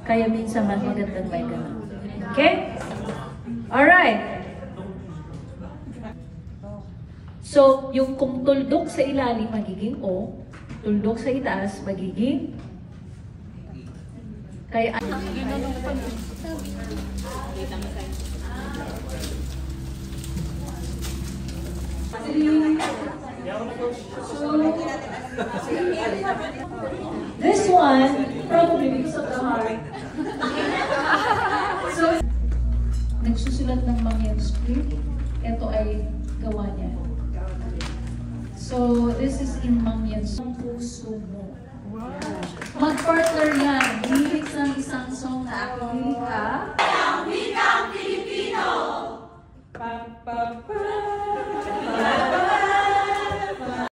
Kaya minsan mas magandang may ganun. Okay? Alright. So, yung kung tuldok sa ilalim, magiging O. Tuldok sa itaas, magiging kaya this one, probably because of the heart. So, nagsusulat ng Mangyan script. Ito ay gawa niya. So, this is in Mangyan. Ang puso mo. Mag-partner yan. Lyrics ng isang song na ako nilikha.